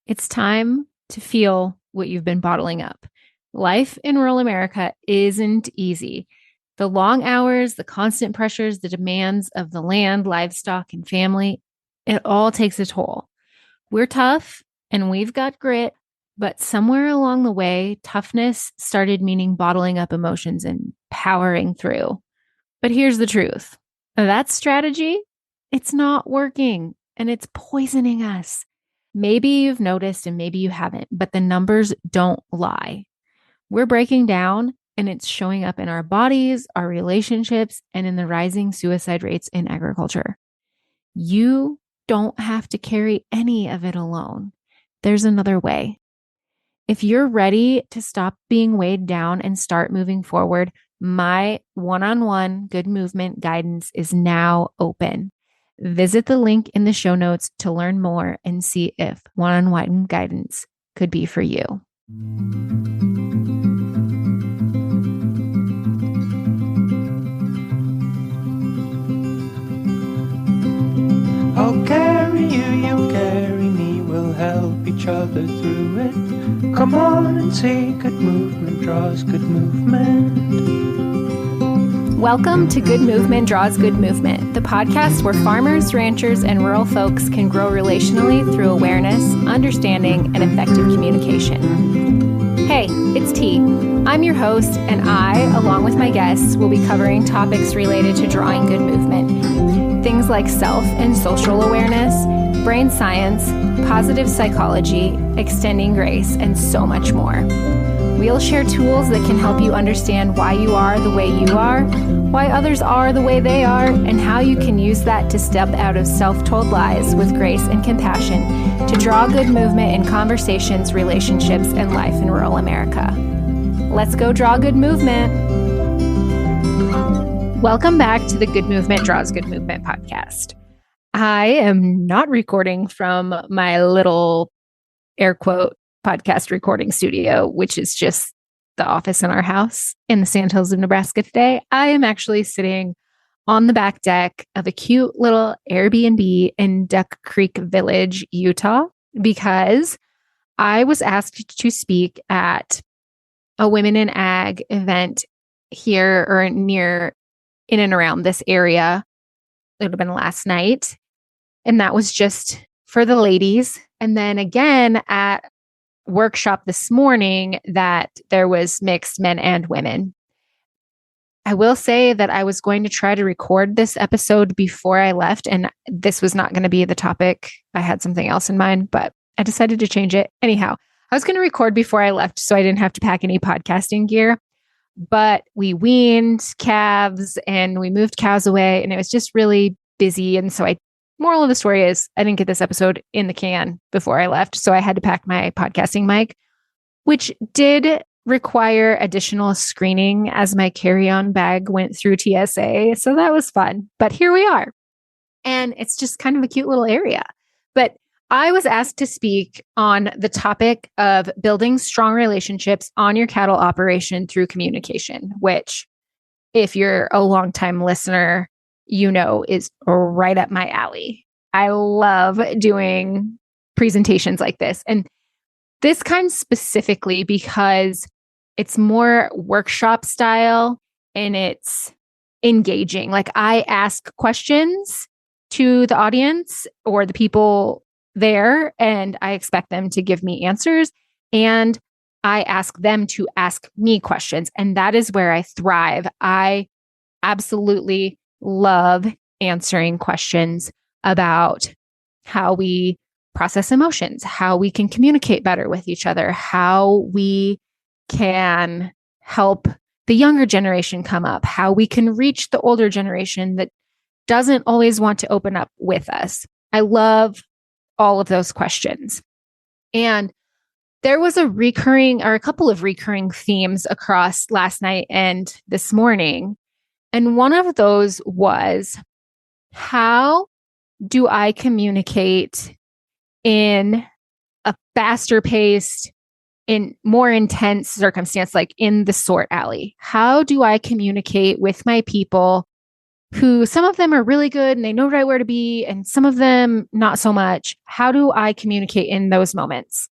It's time to feel what you've been bottling up. Life in rural America isn't easy. The long hours, the constant pressures, the demands of the land, livestock, and family, it all takes a toll. We're tough and we've got grit, but somewhere along the way, toughness started meaning bottling up emotions and powering through. But here's the truth. That strategy, it's not working and it's poisoning us. Maybe you've noticed and maybe you haven't, but the numbers don't lie. We're breaking down and it's showing up in our bodies, our relationships, and in the rising suicide rates in agriculture. You don't have to carry any of it alone. There's another way. If you're ready to stop being weighed down and start moving forward, my one-on-one good movement guidance is now open. Visit the link in the show notes to learn more and see if one-on-one guidance could be for you. I'll carry you, you carry me, we'll help each other through it. Come on and see, good movement draws good movement. Welcome to Good Movement Draws Good Movement, the podcast where farmers, ranchers, and rural folks can grow relationally through awareness, understanding, and effective communication. Hey, it's T. I'm your host, and I, along with my guests, will be covering topics related to drawing good movement. Things like self and social awareness, brain science, positive psychology, extending grace, and so much more. We'll share tools that can help you understand why you are the way you are, why others are the way they are, and how you can use that to step out of self-told lies with grace and compassion to draw good movement in conversations, relationships, and life in rural America. Let's go draw good movement. Welcome back to the Good Movement Draws Good Movement podcast. I am not recording from my little air quote podcast recording studio, which is just the office in our house in the Sandhills of Nebraska today. I am actually sitting on the back deck of a cute little Airbnb in Duck Creek Village, Utah, because I was asked to speak at a Women in Ag event here or near in and around this area. It would have been last night. And that was just for the ladies. And then again at workshop this morning that there was mixed men and women. I will say that I was going to try to record this episode before I left, and this was not going to be the topic. I had something else in mind, but I decided to change it. Anyhow, I was going to record before I left so I didn't have to pack any podcasting gear, but we weaned calves and we moved cows away, and it was just really busy. And so moral of the story is I didn't get this episode in the can before I left. So I had to pack my podcasting mic, which did require additional screening as my carry-on bag went through TSA. So that was fun. But here we are. And it's just kind of a cute little area. But I was asked to speak on the topic of building strong relationships on your cattle operation through communication, which if you're a longtime listener, you know, is right up my alley. I love doing presentations like this. And this kind specifically because it's more workshop style and it's engaging. Like I ask questions to the audience or the people there, and I expect them to give me answers. And I ask them to ask me questions. And that is where I thrive. I absolutely love answering questions about how we process emotions, how we can communicate better with each other, how we can help the younger generation come up, how we can reach the older generation that doesn't always want to open up with us. I love all of those questions. And there was a couple of recurring themes across last night and this morning. And one of those was, how do I communicate in a faster paced, in more intense circumstance, like in the sort alley? How do I communicate with my people who some of them are really good and they know right where to be, and some of them not so much. How do I communicate in those moments?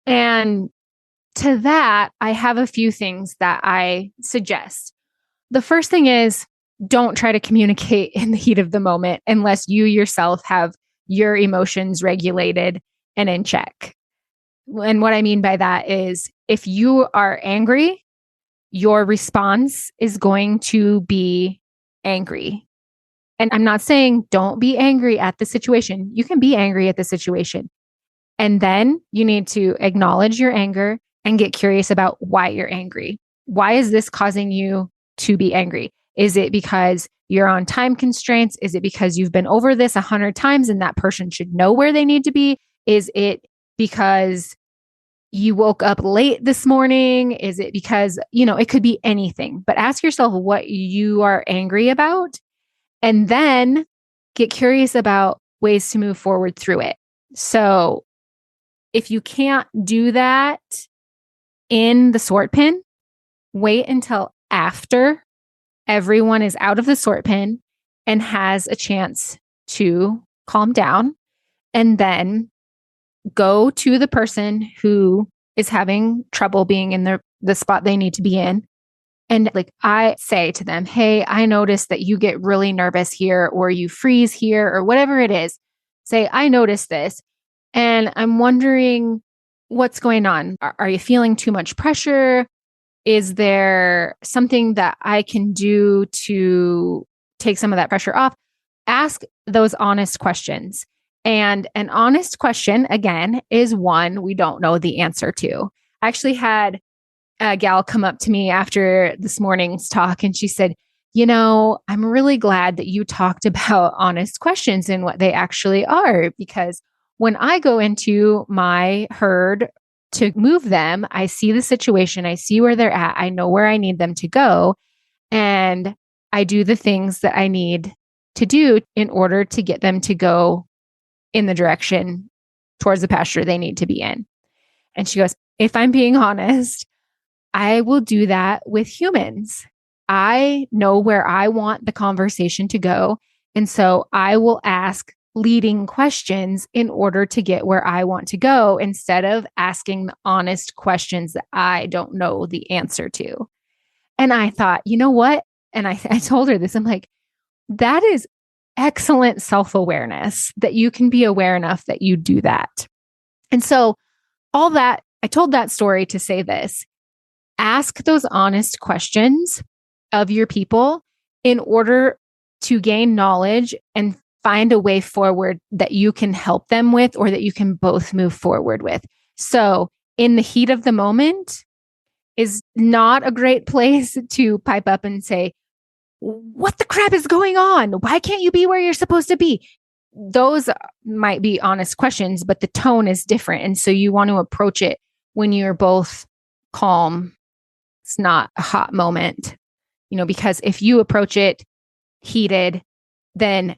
And to that, I have a few things that I suggest. The first thing is don't try to communicate in the heat of the moment unless you yourself have your emotions regulated and in check. And what I mean by that is if you are angry, your response is going to be angry. And I'm not saying don't be angry at the situation. You can be angry at the situation. And then you need to acknowledge your anger and get curious about why you're angry. Why is this causing you to be angry? Is it because you're on time constraints? Is it because you've been over this 100 times and that person should know where they need to be? Is it because you woke up late this morning? Is it because, it could be anything, but ask yourself what you are angry about and then get curious about ways to move forward through it. So if you can't do that in the sort pin, wait until after everyone is out of the sort pin and has a chance to calm down, and then go to the person who is having trouble being in the spot they need to be in. And like I say to them, hey, I noticed that you get really nervous here, or you freeze here, or whatever it is. Say, I noticed this. And I'm wondering what's going on. Are you feeling too much pressure? Is there something that I can do to take some of that pressure off? Ask those honest questions. And an honest question, again, is one we don't know the answer to. I actually had a gal come up to me after this morning's talk and she said, I'm really glad that you talked about honest questions and what they actually are, because when I go into my herd to move them, I see the situation, I see where they're at, I know where I need them to go, and I do the things that I need to do in order to get them to go in the direction towards the pasture they need to be in. And she goes, if I'm being honest, I will do that with humans. I know where I want the conversation to go. And so I will ask leading questions in order to get where I want to go, instead of asking the honest questions that I don't know the answer to. And I thought, you know what? And I told her this, I'm like, that is excellent self-awareness, that you can be aware enough that you do that. And so all that, I told that story to say this: ask those honest questions of your people in order to gain knowledge and find a way forward that you can help them with, or that you can both move forward with. So in the heat of the moment is not a great place to pipe up and say, what the crap is going on? Why can't you be where you're supposed to be? Those might be honest questions, but the tone is different. And so you want to approach it when you're both calm. It's not a hot moment, because if you approach it heated, then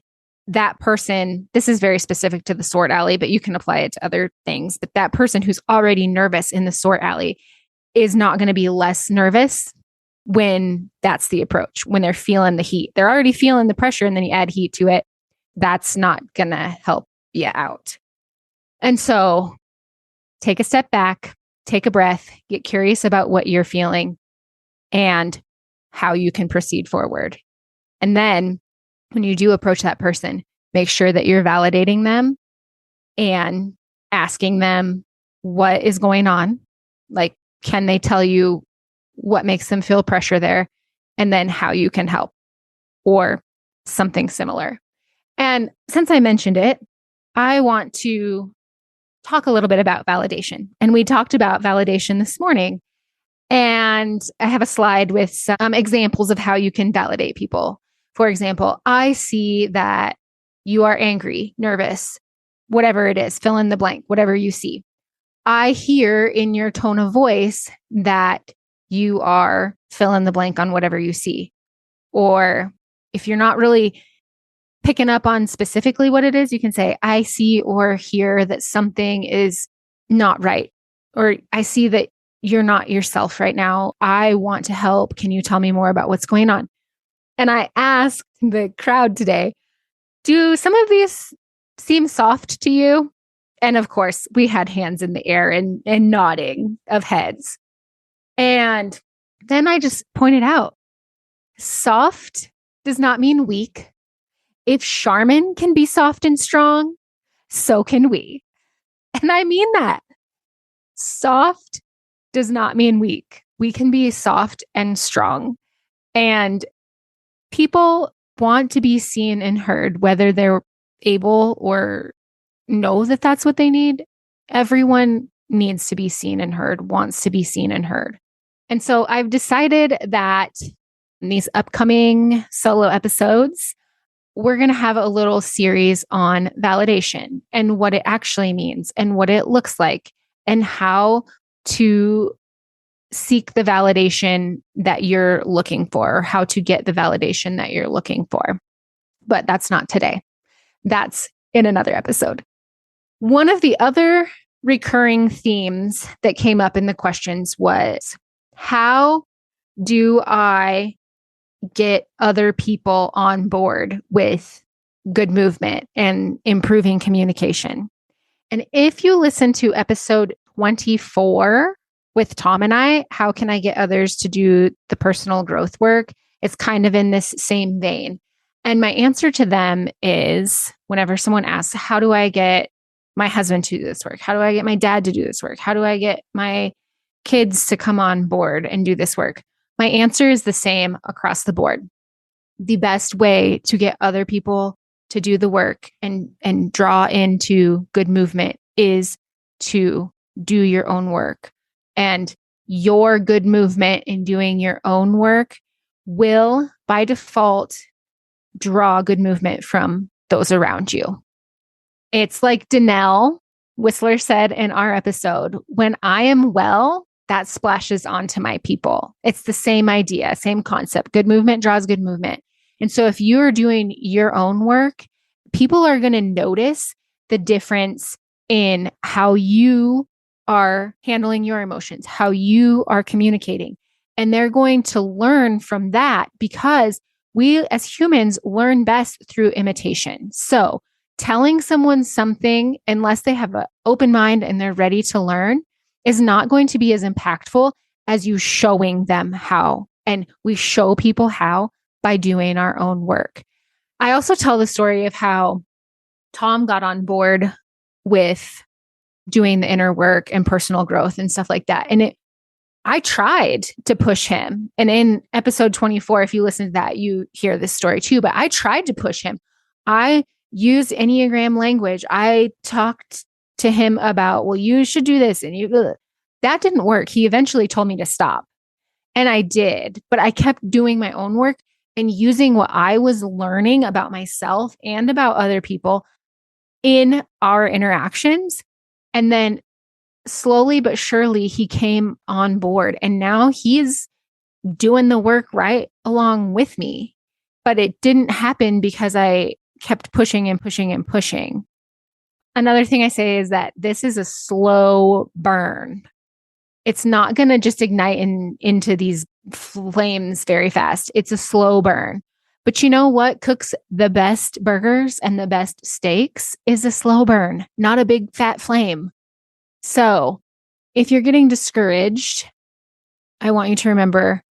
that person, this is very specific to the sort alley, but you can apply it to other things. But that person who's already nervous in the sort alley is not going to be less nervous when that's the approach, when they're feeling the heat. They're already feeling the pressure, and then you add heat to it. That's not going to help you out. And so take a step back, take a breath, get curious about what you're feeling and how you can proceed forward. And then when you do approach that person, make sure that you're validating them and asking them what is going on. Like, can they tell you what makes them feel pressure there? And then how you can help, or something similar. And since I mentioned it, I want to talk a little bit about validation. And we talked about validation this morning. And I have a slide with some examples of how you can validate people. For example, I see that you are angry, nervous, whatever it is, fill in the blank, whatever you see. I hear in your tone of voice that you are fill in the blank on whatever you see. Or if you're not really picking up on specifically what it is, you can say, I see or hear that something is not right. Or I see that you're not yourself right now. I want to help. Can you tell me more about what's going on? And I asked the crowd today, do some of these seem soft to you? And of course, we had hands in the air and nodding of heads. And then I just pointed out, soft does not mean weak. If Charmin can be soft and strong, so can we. And I mean that. Soft does not mean weak. We can be soft and strong. And people want to be seen and heard, whether they're able or know that that's what they need. Everyone needs to be seen and heard, wants to be seen and heard. And so I've decided that in these upcoming solo episodes, we're going to have a little series on validation and what it actually means and what it looks like and how to seek the validation that you're looking for, or how to get the validation that you're looking for. But that's not today. That's in another episode. One of the other recurring themes that came up in the questions was, how do I get other people on board with good movement and improving communication? And if you listen to episode 24 with Tom and I, how can I get others to do the personal growth work? It's kind of in this same vein. And my answer to them is, whenever someone asks, how do I get my husband to do this work? How do I get my dad to do this work? How do I get my kids to come on board and do this work? My answer is the same across the board. The best way to get other people to do the work and draw into good movement is to do your own work. And your good movement in doing your own work will, by default, draw good movement from those around you. It's like Danelle Whistler said in our episode, when I am well, that splashes onto my people. It's the same idea, same concept. Good movement draws good movement. And so if you're doing your own work, people are going to notice the difference in how you are handling your emotions, how you are communicating. And they're going to learn from that, because we as humans learn best through imitation. So telling someone something, unless they have an open mind and they're ready to learn, is not going to be as impactful as you showing them how. And we show people how by doing our own work. I also tell the story of how Tom got on board with doing the inner work and personal growth and stuff like that. And I tried to push him. And in episode 24, if you listen to that, you hear this story too, but I tried to push him. I used Enneagram language. I talked to him about, well, you should do this. And that didn't work. He eventually told me to stop. And I did, but I kept doing my own work and using what I was learning about myself and about other people in our interactions. And then slowly but surely he came on board, and now he's doing the work right along with me. But it didn't happen because I kept pushing and pushing and pushing. Another thing I say is that this is a slow burn. It's not going to just ignite into these flames very fast. It's a slow burn. But you know what cooks the best burgers and the best steaks is a slow burn, not a big fat flame. So if you're getting discouraged, I want you to remember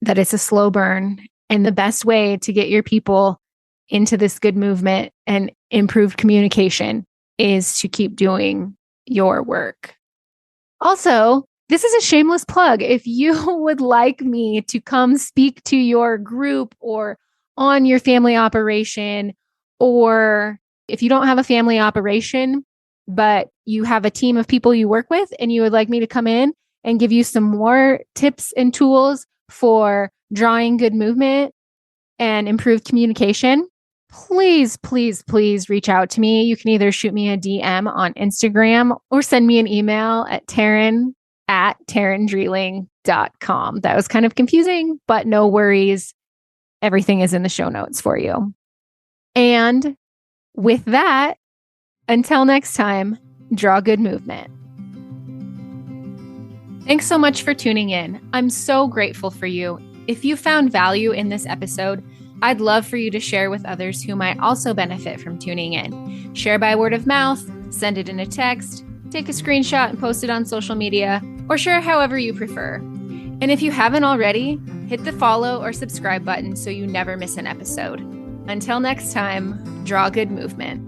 that it's a slow burn. And the best way to get your people into this good movement and improved communication is to keep doing your work. Also, this is a shameless plug. If you would like me to come speak to your group or on your family operation, or if you don't have a family operation, but you have a team of people you work with and you would like me to come in and give you some more tips and tools for drawing good movement and improved communication, please, please, please reach out to me. You can either shoot me a DM on Instagram or send me an email at Taryn@tarrandreeling.com. That was kind of confusing, but no worries. Everything is in the show notes for you. And with that, until next time, draw good movement. Thanks so much for tuning in. I'm so grateful for you. If you found value in this episode, I'd love for you to share with others who might also benefit from tuning in. Share by word of mouth, send it in a text, take a screenshot and post it on social media, or share however you prefer. And if you haven't already, hit the follow or subscribe button so you never miss an episode. Until next time, draw good movement.